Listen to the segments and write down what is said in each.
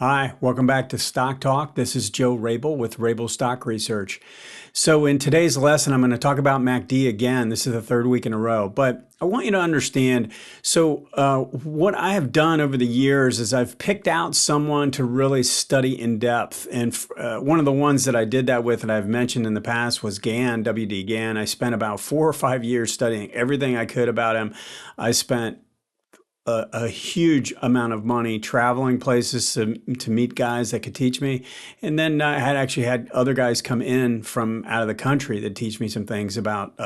Hi, welcome back to Stock Talk. This is Joe Rabil with Rabil Stock Research. So in today's lesson, I'm going to talk about MACD again. This is the third week in a row, but I want you to understand. So what I have done over the years is I've picked out someone to really study in depth. And one of the ones that I did that with, and I've mentioned in the past, was Gann, WD Gann. I spent about 4 or 5 years studying everything I could about him. I spent a huge amount of money traveling places to meet guys that could teach me. And then I had actually had other guys come in from out of the country that teach me some things about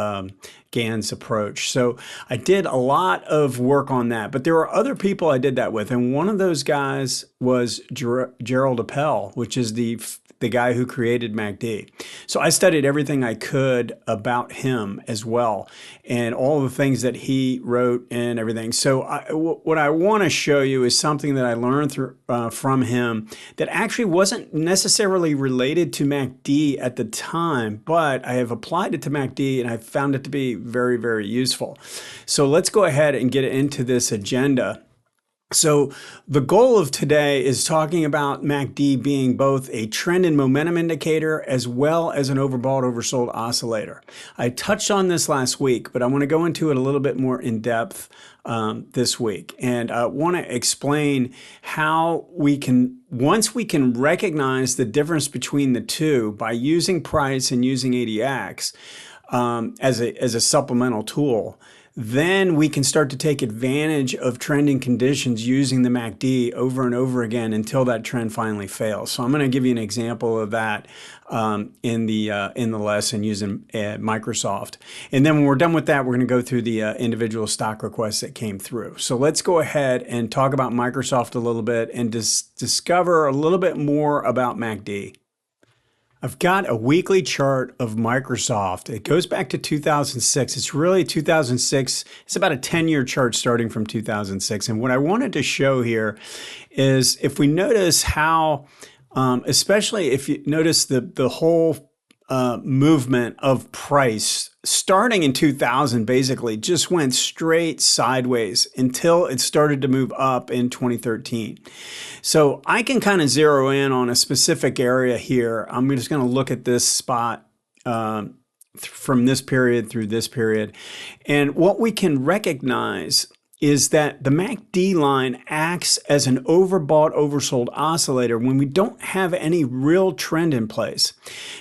Gann's approach. So I did a lot of work on that, but there were other people I did that with. And one of those guys was Gerald Appel, which is the guy who created MACD. So I studied everything I could about him as well, and all the things that he wrote and everything. So what I want to show you is something that I learned from him that actually wasn't necessarily related to MACD at the time, but I have applied it to MACD and I found it to be very, very useful. So let's go ahead and get into this agenda. So the goal of today is talking about MACD being both a trend and momentum indicator as well as an overbought, oversold oscillator. I touched on this last week, but I want to go into it a little bit more in depth this week. And I want to explain how we can, once we can recognize the difference between the two by using price and using ADX as a supplemental tool, then we can start to take advantage of trending conditions using the MACD over and over again until that trend finally fails. So I'm going to give you an example of that in the lesson using Microsoft. And then when we're done with that, we're going to go through the individual stock requests that came through. So let's go ahead and talk about Microsoft a little bit and discover a little bit more about MACD. I've got a weekly chart of Microsoft. It goes back to 2006. It's really 2006. It's about a 10-year chart starting from 2006. And what I wanted to show here is if we notice how, especially if you notice the whole movement of price starting in 2000 basically just went straight sideways until it started to move up in 2013. So I can kind of zero in on a specific area here. I'm just going to look at this spot from this period through this period. And what we can recognize is that the MACD line acts as an overbought, oversold oscillator when we don't have any real trend in place.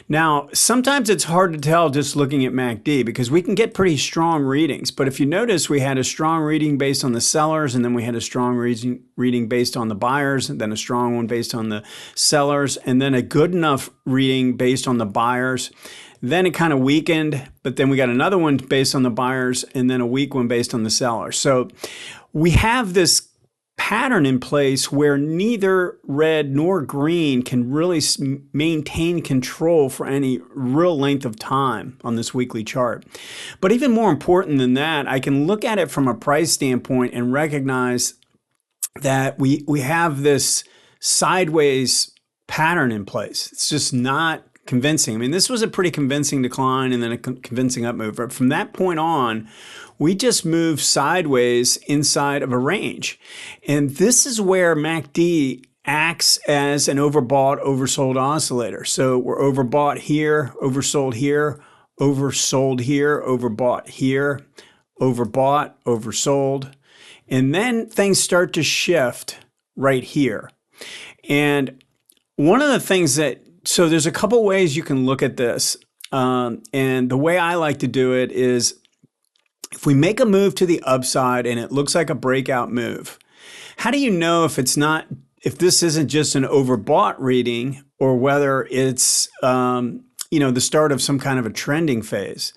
Now, sometimes it's hard to tell just looking at MACD because we can get pretty strong readings. But if you notice, we had a strong reading based on the sellers, and then we had a strong reading based on the buyers, and then a strong one based on the sellers, and then a good enough reading based on the buyers. Then it kind of weakened, but then we got another one based on the buyers and then a weak one based on the sellers. So we have this pattern in place where neither red nor green can really maintain control for any real length of time on this weekly chart. But even more important than that, I can look at it from a price standpoint and recognize that we have this sideways pattern in place. It's just not convincing. I mean, this was a pretty convincing decline and then a convincing up move. But from that point on, we just moved sideways inside of a range. And this is where MACD acts as an overbought, oversold oscillator. So we're overbought here, oversold here, oversold here, overbought here, overbought, oversold. And then things start to shift right here. And one of the things so there's a couple ways you can look at this. And the way I like to do it is if we make a move to the upside and it looks like a breakout move, how do you know if this isn't just an overbought reading or whether it's, the start of some kind of a trending phase?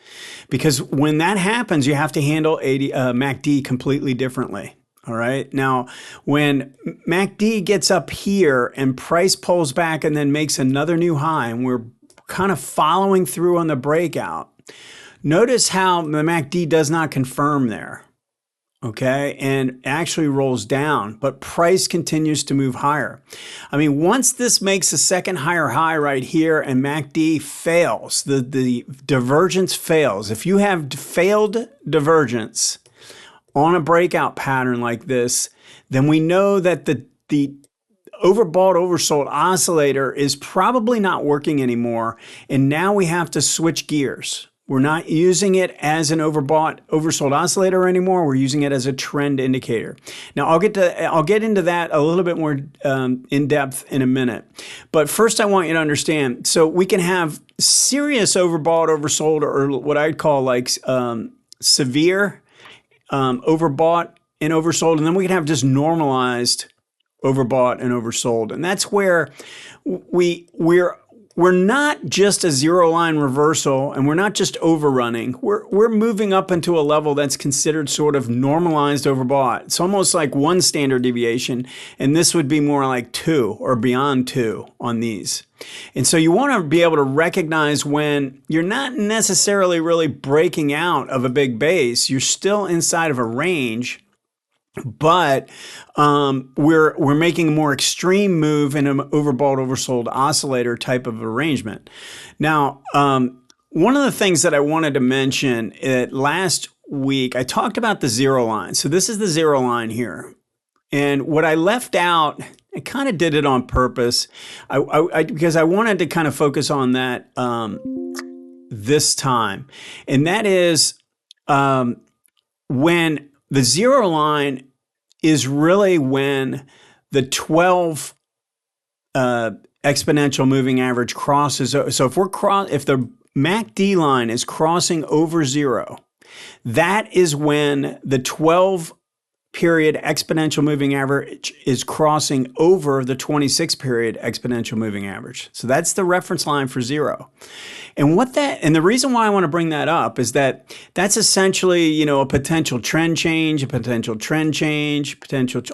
Because when that happens, you have to handle MACD completely differently. All right. Now, when MACD gets up here and price pulls back and then makes another new high, and we're kind of following through on the breakout, notice how the MACD does not confirm there. Okay. And actually rolls down, but price continues to move higher. I mean, once this makes a second higher high right here and MACD fails, the divergence fails. If you have failed divergence on a breakout pattern like this, then we know that the overbought, oversold oscillator is probably not working anymore. And now we have to switch gears. We're not using it as an overbought, oversold oscillator anymore. We're using it as a trend indicator. Now, I'll get into that a little bit more in depth in a minute. But first, I want you to understand. So we can have serious overbought, oversold, or what I'd call like severe overbought and oversold, and then we can have just normalized overbought and oversold. And that's where we're not just a zero line reversal, and we're not just overrunning. We're moving up into a level that's considered sort of normalized overbought. It's almost like one standard deviation, and this would be more like 2 or beyond 2 on these. And so you want to be able to recognize when you're not necessarily really breaking out of a big base, you're still inside of a range, but we're making a more extreme move in an overbought, oversold oscillator type of arrangement. Now, one of the things that I wanted to mention last week, I talked about the zero line. So this is the zero line here. And what I left out, I kind of did it on purpose because I wanted to kind of focus on that this time. And that is when the zero line is really when the 12 exponential moving average crosses. So if the MACD line is crossing over 0, that is when the 12 period exponential moving average is crossing over the 26 period exponential moving average. So that's the reference line for 0. And the reason why I want to bring that up is that that's essentially, a potential trend change,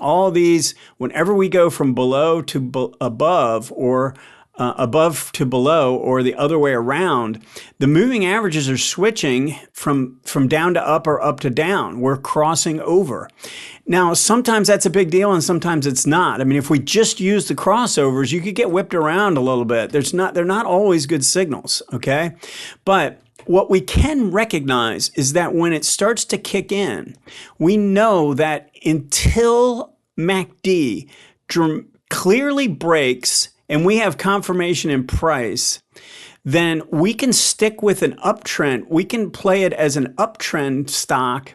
all these, whenever we go from below to above or above to below or the other way around, the moving averages are switching from down to up or up to down. We're crossing over. Now, sometimes that's a big deal and sometimes it's not. I mean, if we just use the crossovers, you could get whipped around a little bit. They're not always good signals, okay? But what we can recognize is that when it starts to kick in, we know that until MACD clearly breaks and we have confirmation in price, then we can stick with an uptrend. We can play it as an uptrend stock.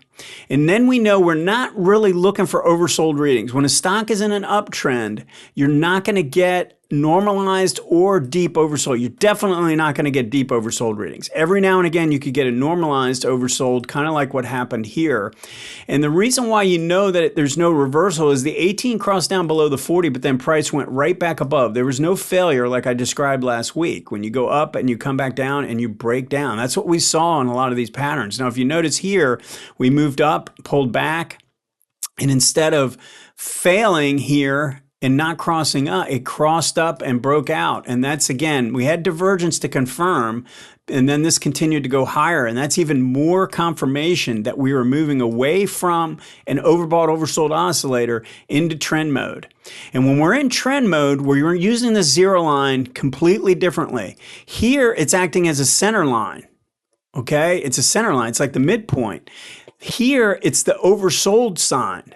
And then we know we're not really looking for oversold readings. When a stock is in an uptrend, you're not going to get normalized or deep oversold. You're definitely not going to get deep oversold readings. Every now and again, you could get a normalized oversold, kind of like what happened here. And the reason why you know that there's no reversal is the 18 crossed down below the 40, but then price went right back above. There was no failure like I described last week. When you go up and you come back down and you break down. That's what we saw in a lot of these patterns. Now, if you notice here, we moved up, pulled back, and instead of failing here and not crossing up, it crossed up and broke out. And that's, again, we had divergence to confirm, and then this continued to go higher. And that's even more confirmation that we were moving away from an overbought, oversold oscillator into trend mode. And when we're in trend mode, we're using the zero line completely differently. Here, it's acting as a center line. Okay, it's a center line. It's like the midpoint. Here, it's the oversold sign.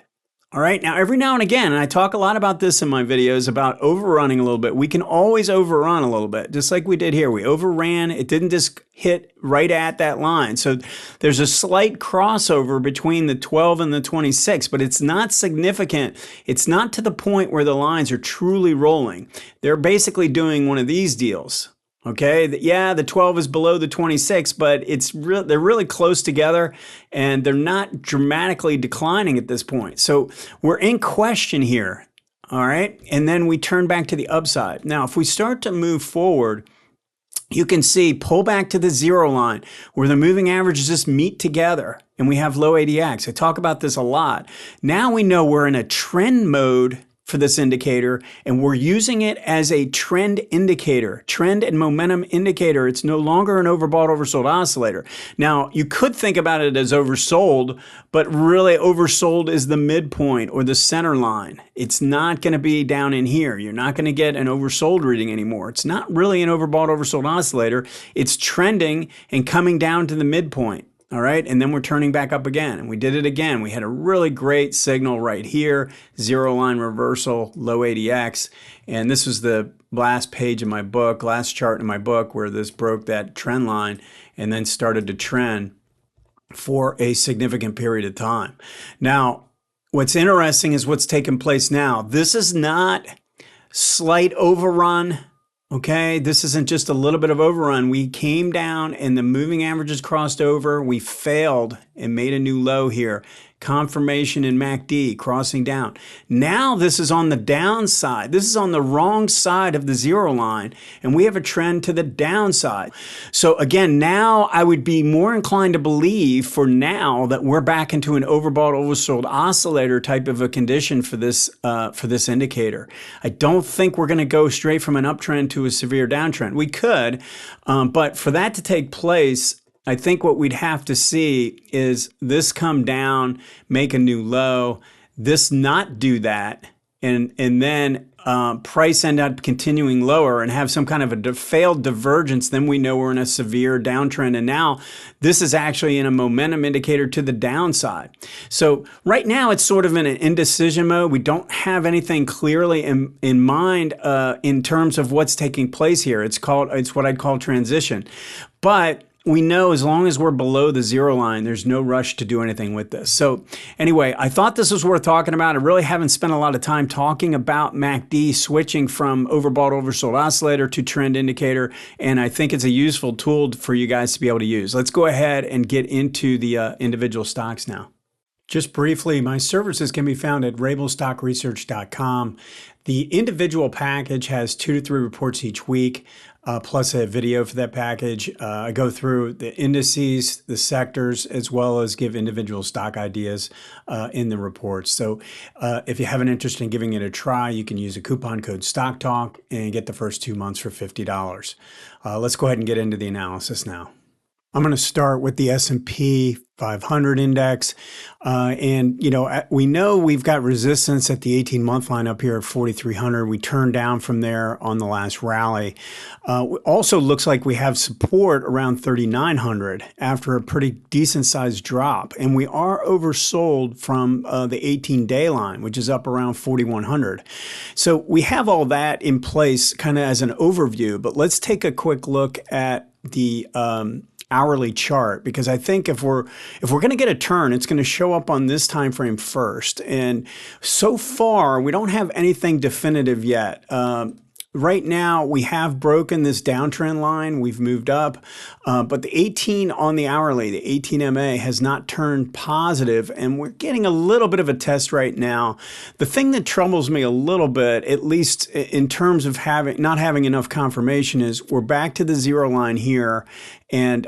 All right, now every now and again, and I talk a lot about this in my videos about overrunning a little bit. We can always overrun a little bit, just like we did here. We overran, it didn't just hit right at that line. So there's a slight crossover between the 12 and the 26, but it's not significant. It's not to the point where the lines are truly rolling. They're basically doing one of these deals. Okay, yeah, the 12 is below the 26, but they're really close together and they're not dramatically declining at this point. So we're in question here, all right? And then we turn back to the upside. Now, if we start to move forward, you can see pull back to the zero line where the moving averages just meet together and we have low ADX. I talk about this a lot. Now we know we're in a trend mode for this indicator, and we're using it as a trend indicator, trend and momentum indicator. It's no longer an overbought, oversold oscillator. Now, you could think about it as oversold, but really oversold is the midpoint or the center line. It's not going to be down in here. You're not going to get an oversold reading anymore. It's not really an overbought, oversold oscillator. It's trending and coming down to the midpoint. All right, and then we're turning back up again, and we did it again. We had a really great signal right here, zero line reversal, low ADX, and this was the last page in my book, last chart in my book, where this broke that trend line and then started to trend for a significant period of time. Now, what's interesting is what's taking place now. This is not slight overrun. Okay, this isn't just a little bit of overrun. We came down and the moving averages crossed over. We failed and made a new low here. Confirmation in MACD crossing down. Now this is on the downside. This is on the wrong side of the zero line, and we have a trend to the downside. So again, now I would be more inclined to believe for now that we're back into an overbought, oversold oscillator type of a condition for this indicator. I don't think we're going to go straight from an uptrend to a severe downtrend. We could, but for that to take place, I think what we'd have to see is this come down, make a new low, this not do that, and then price end up continuing lower and have some kind of a failed divergence. Then we know we're in a severe downtrend, and now this is actually in a momentum indicator to the downside. So right now it's sort of in an indecision mode. We don't have anything clearly in mind in terms of what's taking place here. It's what I'd call transition, but we know as long as we're below the zero line, there's no rush to do anything with this. So anyway, I thought this was worth talking about. I really haven't spent a lot of time talking about MACD switching from overbought, oversold oscillator to trend indicator, and I think it's a useful tool for you guys to be able to use. Let's go ahead and get into the individual stocks now. Just briefly, my services can be found at rabilstockresearch.com. The individual package has 2 to 3 reports each week, plus a video for that package. I go through the indices, the sectors, as well as give individual stock ideas in the reports. So if you have an interest in giving it a try, you can use a coupon code StockTalk and get the first 2 months for $50. Let's go ahead and get into the analysis now. I'm going to start with the S&P 500 index. And, we know we've got resistance at the 18-month line up here at 4,300. We turned down from there on the last rally. Also looks like we have support around 3,900 after a pretty decent sized drop. And we are oversold from the 18-day line, which is up around 4,100. So we have all that in place kind of as an overview, but let's take a quick look at the hourly chart, because I think if we're going to get a turn, it's going to show up on this time frame first. And so far, we don't have anything definitive yet. Right now, we have broken this downtrend line. We've moved up, but the 18 on the hourly, the 18 MA, has not turned positive, and we're getting a little bit of a test right now. The thing that troubles me a little bit, at least in terms of not having enough confirmation, is we're back to the zero line here, and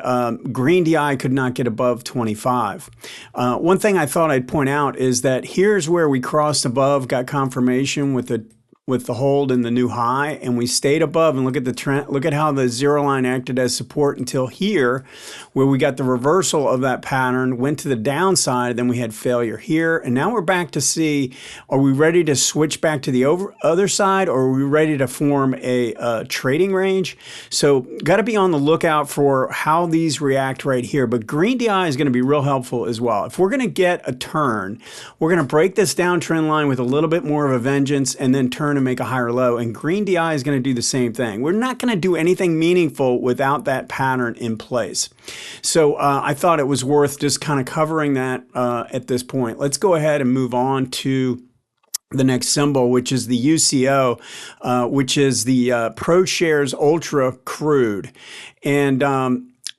green DI could not get above 25. One thing I thought I'd point out is that here's where we crossed above, got confirmation with the hold and the new high, and we stayed above. And look at the trend. Look at how the zero line acted as support until here, where we got the reversal of that pattern, went to the downside, then we had failure here, and now we're back to see, are we ready to switch back to the other side, or are we ready to form a trading range? So got to be on the lookout for how these react right here. But green DI is going to be real helpful as well. If we're going to get a turn, we're going to break this downtrend line with a little bit more of a vengeance and then turn to make a higher low, and green DI is going to do the same thing. We're not going to do anything meaningful without that pattern in place. So I thought it was worth just kind of covering that at this point. Let's go ahead and move on to the next symbol, which is the UCO, which is the ProShares Ultra Crude. And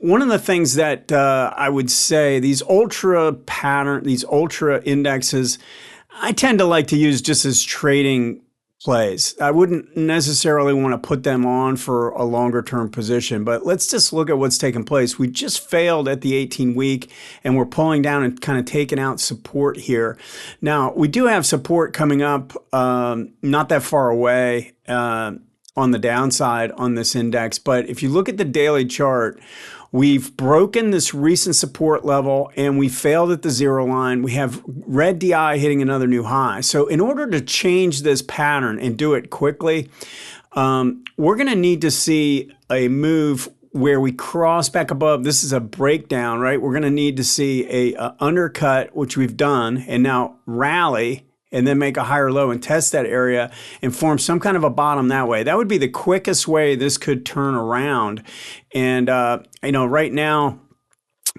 one of the things that I would say, these ultra indexes, I tend to like to use just as trading plays. I wouldn't necessarily want to put them on for a longer term position, but let's just look at what's taken place. We just failed at the 18-week, and we're pulling down and kind of taking out support here. Now, we do have support coming up not that far away on the downside on this index, but if you look at the daily chart, we've broken this recent support level and we failed at the zero line. We have red DI hitting another new high. So in order to change this pattern and do it quickly, we're going to need to see a move where we cross back above. This is a breakdown, right? We're going to need to see a undercut, which we've done, and now rally, and then make a higher low and test that area and form some kind of a bottom that way. That would be the quickest way this could turn around. And, right now,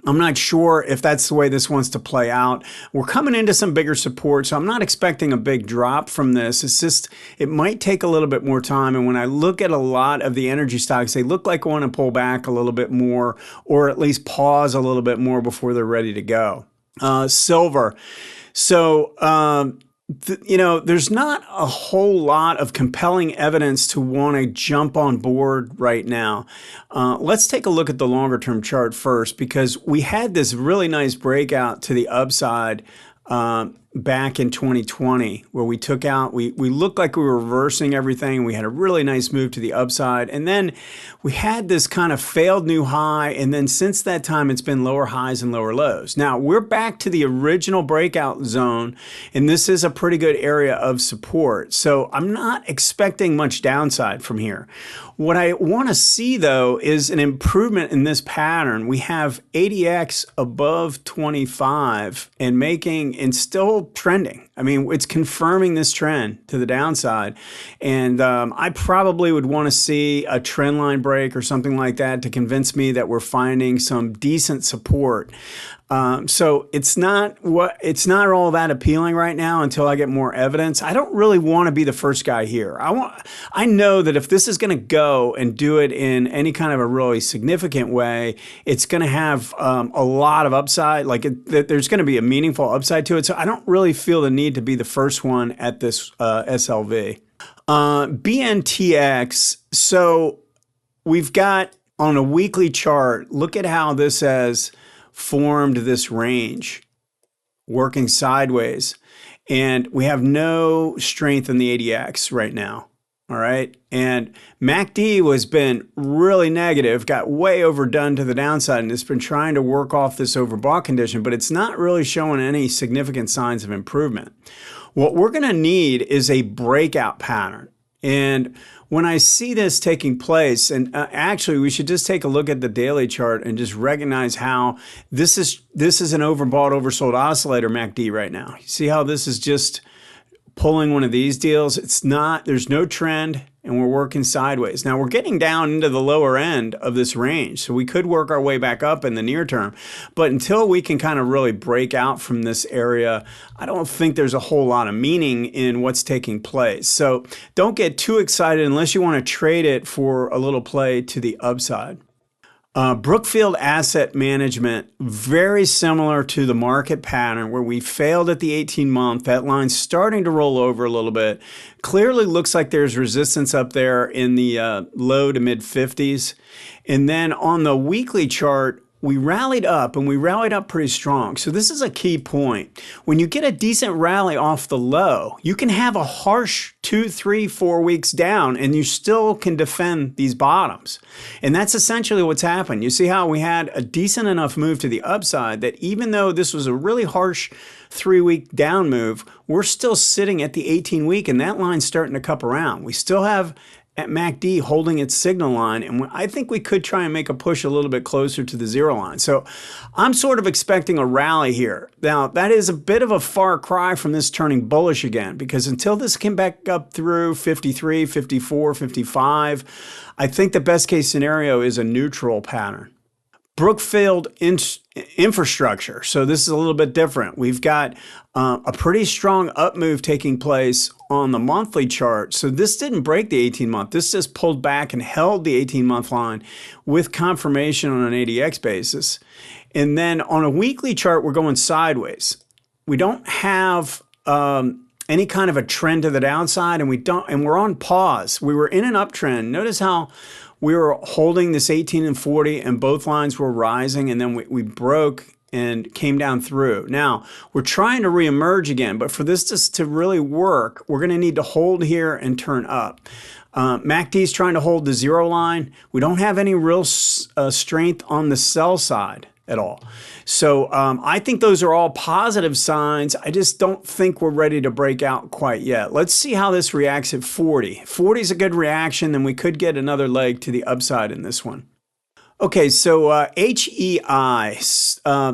I'm not sure if that's the way this wants to play out. We're coming into some bigger support, so I'm not expecting a big drop from this. It's just, it might take a little bit more time. And when I look at a lot of the energy stocks, they look like they want to pull back a little bit more, or at least pause a little bit more before they're ready to go. Silver. So, there's not a whole lot of compelling evidence to want to jump on board right now. Let's take a look at the longer term chart first, because we had this really nice breakout to the upside back in 2020, where we took out, we looked like we were reversing everything. We had a really nice move to the upside. And then we had this kind of failed new high. And then since that time, it's been lower highs and lower lows. Now we're back to the original breakout zone, and this is a pretty good area of support. So I'm not expecting much downside from here. What I want to see, though, is an improvement in this pattern. We have ADX above 25 and still trending. I mean, it's confirming this trend to the downside. And I probably would want to see a trend line break or something like that to convince me that we're finding some decent support. So it's not all that appealing right now until I get more evidence. I don't really want to be the first guy here. I know that if this is going to go and do it in any kind of a really significant way, it's going to have a lot of upside. There's going to be a meaningful upside to it. So I don't really feel the need to be the first one at this SLV. BNTX. So we've got on a weekly chart. Look at how this has formed this range, working sideways, and we have no strength in the ADX right now. All right, and MACD has been really negative, got way overdone to the downside, and it's been trying to work off this overbought condition, but it's not really showing any significant signs of improvement. What we're going to need is a breakout pattern. And when I see this taking place, and actually we should just take a look at the daily chart and just recognize how this is an overbought, oversold oscillator MACD right now. You see how this is just pulling one of these deals? There's no trend, and we're working sideways. Now we're getting down into the lower end of this range, so we could work our way back up in the near term. But until we can kind of really break out from this area, I don't think there's a whole lot of meaning in what's taking place. So don't get too excited unless you want to trade it for a little play to the upside. Brookfield Asset Management, very similar to the market pattern where we failed at the 18-month. That line's starting to roll over a little bit. Clearly looks like there's resistance up there in the low to mid 50s. And then on the weekly chart, we rallied up, and we rallied up pretty strong. So this is a key point. When you get a decent rally off the low, you can have a harsh 2, 3, 4 weeks down, and you still can defend these bottoms. And that's essentially what's happened. You see how we had a decent enough move to the upside that even though this was a really harsh 3-week down move, we're still sitting at the 18-week, and that line's starting to cup around. We still have at MACD holding its signal line, and I think we could try and make a push a little bit closer to the zero line. So I'm sort of expecting a rally here. Now, that is a bit of a far cry from this turning bullish again, because until this came back up through 53, 54, 55, I think the best case scenario is a neutral pattern. Brookfield infrastructure. So this is a little bit different. We've got a pretty strong up move taking place on the monthly chart. So this didn't break the 18-month. This just pulled back and held the 18-month line with confirmation on an ADX basis. And then on a weekly chart, we're going sideways. We don't have any kind of a trend to the downside, and we're on pause. We were in an uptrend. Notice how we were holding this 18 and 40, and both lines were rising, and then we broke and came down through. Now, we're trying to reemerge again, but for this to really work, we're going to need to hold here and turn up. MACD is trying to hold the zero line. We don't have any real strength on the sell side at all. So I think those are all positive signs. I just don't think we're ready to break out quite yet. Let's see how this reacts at 40. 40 is a good reaction, then we could get another leg to the upside in this one. Okay, so HEI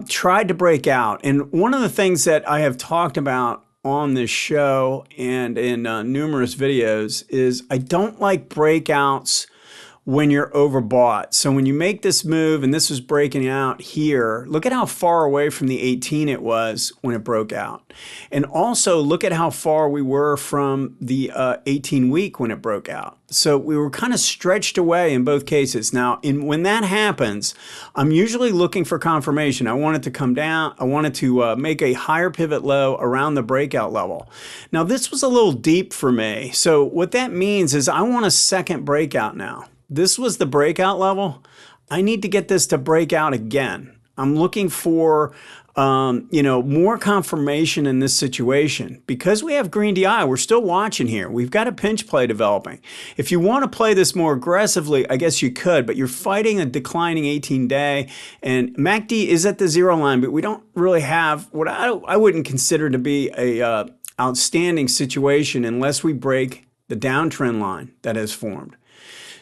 tried to break out. And one of the things that I have talked about on this show and in numerous videos is I don't like breakouts when you're overbought. So when you make this move, and this was breaking out here, look at how far away from the 18 it was when it broke out. And also look at how far we were from the 18 week when it broke out. So we were kind of stretched away in both cases. Now, when that happens, I'm usually looking for confirmation. I want it to come down. I wanted to make a higher pivot low around the breakout level. Now, this was a little deep for me. So what that means is I want a second breakout now. This was the breakout level. I need to get this to break out again. I'm looking for more confirmation in this situation. Because we have green DI, we're still watching here. We've got a pinch play developing. If you want to play this more aggressively, I guess you could, but you're fighting a declining 18-day, and MACD is at the zero line, but we don't really have what I wouldn't consider to be a outstanding situation unless we break the downtrend line that has formed.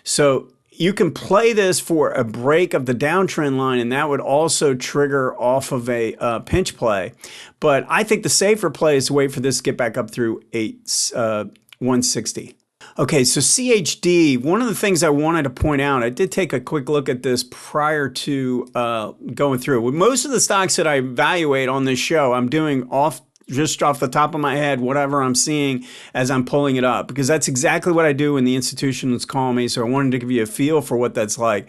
So you can play this for a break of the downtrend line, and that would also trigger off of a pinch play. But I think the safer play is to wait for this to get back up through 160. Okay, so CHD, one of the things I wanted to point out, I did take a quick look at this prior to going through. With most of the stocks that I evaluate on this show, I'm doing just off the top of my head, whatever I'm seeing as I'm pulling it up, because that's exactly what I do when the institutions call me. So I wanted to give you a feel for what that's like.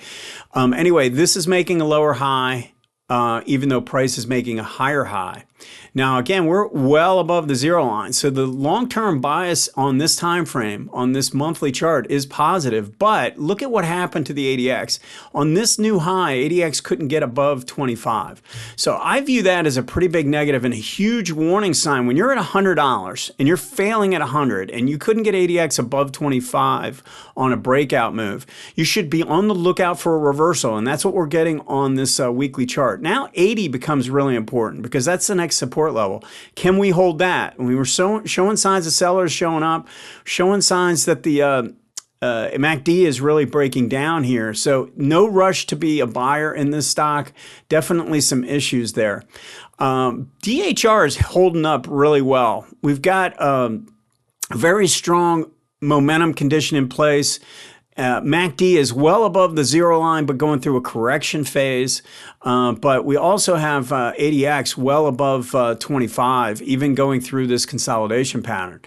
Anyway, this is making a lower high, even though price is making a higher high. Now, again, we're well above the zero line. So the long-term bias on this time frame, on this monthly chart, is positive. But look at what happened to the ADX. On this new high, ADX couldn't get above 25. So I view that as a pretty big negative and a huge warning sign. When you're at $100 and you're failing at 100 and you couldn't get ADX above 25 on a breakout move, you should be on the lookout for a reversal. And that's what we're getting on this weekly chart. Now 80 becomes really important because that's the next support level. Can we hold that? We were showing signs of sellers showing up, showing signs that the MACD is really breaking down here. So no rush to be a buyer in this stock. Definitely some issues there. DHR is holding up really well. We've got a very strong momentum condition in place. MACD is well above the zero line, but going through a correction phase. But we also have ADX well above 25, even going through this consolidation pattern.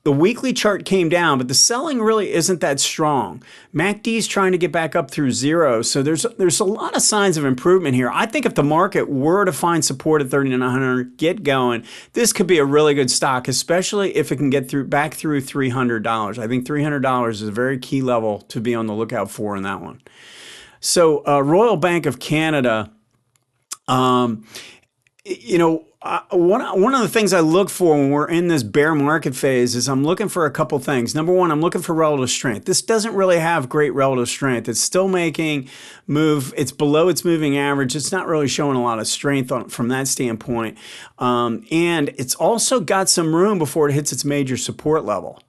The weekly chart came down, but the selling really isn't that strong. MACD is trying to get back up through zero, so there's a lot of signs of improvement here. I think if the market were to find support at 3,900, get going, this could be a really good stock, especially if it can get back through $300. I think $300 is a very key level to be on the lookout for in that one. So Royal Bank of Canada, one of the things I look for when we're in this bear market phase is I'm looking for a couple things. Number one, I'm looking for relative strength. This doesn't really have great relative strength. It's still making move. It's below its moving average. It's not really showing a lot of strength from that standpoint. And it's also got some room before it hits its major support level.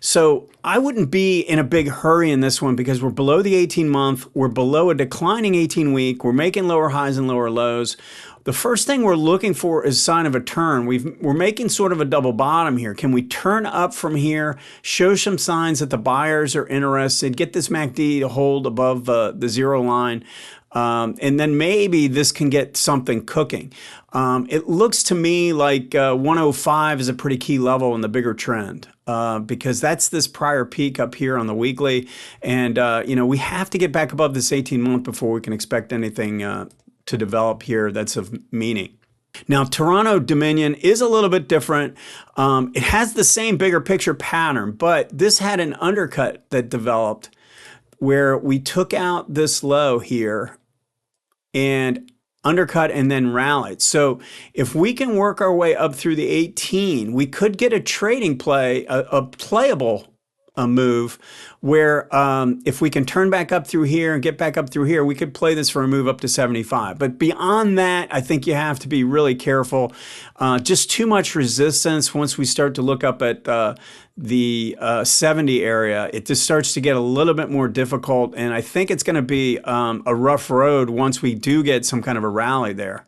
So I wouldn't be in a big hurry in this one because we're below the 18-month. We're below a declining 18-week. We're making lower highs and lower lows. The first thing we're looking for is a sign of a turn. We're making sort of a double bottom here. Can we turn up from here, show some signs that the buyers are interested, get this MACD to hold above the zero line, and then maybe this can get something cooking. It looks to me like 105 is a pretty key level in the bigger trend because that's this prior peak up here on the weekly. And, we have to get back above this 18-month before we can expect anything to develop here that's of meaning. Now, Toronto Dominion is a little bit different. It has the same bigger picture pattern, but this had an undercut that developed where we took out this low here and undercut and then rallied. So if we can work our way up through the 18, we could get a trading play, a playable move where if we can turn back up through here and get back up through here, we could play this for a move up to 75. But beyond that, I think you have to be really careful. Just too much resistance once we start to look up at the 70 area. It just starts to get a little bit more difficult, and I think it's going to be a rough road once we do get some kind of a rally there.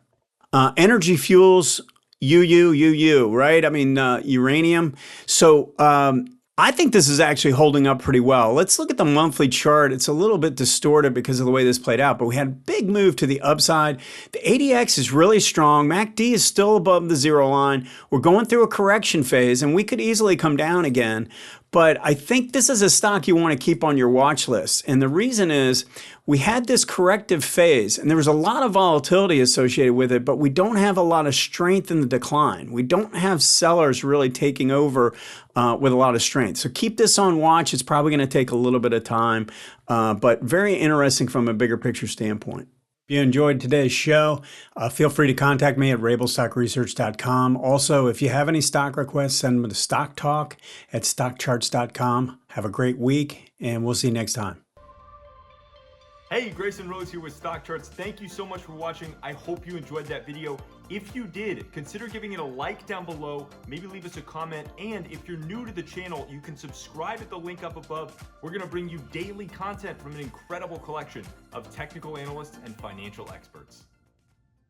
Energy fuels, UUUU, right? I mean, uranium. So I think this is actually holding up pretty well. Let's look at the monthly chart. It's a little bit distorted because of the way this played out, but we had a big move to the upside. The ADX is really strong. MACD is still above the zero line. We're going through a correction phase, and we could easily come down again. But I think this is a stock you want to keep on your watch list. And the reason is we had this corrective phase and there was a lot of volatility associated with it, but we don't have a lot of strength in the decline. We don't have sellers really taking over with a lot of strength. So keep this on watch. It's probably going to take a little bit of time, but very interesting from a bigger picture standpoint. If you enjoyed today's show, feel free to contact me at rabilstockresearch.com. Also, if you have any stock requests, send them to stocktalk at stockcharts.com. Have a great week, and we'll see you next time. Hey, Grayson Rose here with StockCharts. Thank you so much for watching. I hope you enjoyed that video. If you did, consider giving it a like down below, maybe leave us a comment, and if you're new to the channel, you can subscribe at the link up above. We're going to bring you daily content from an incredible collection of technical analysts and financial experts.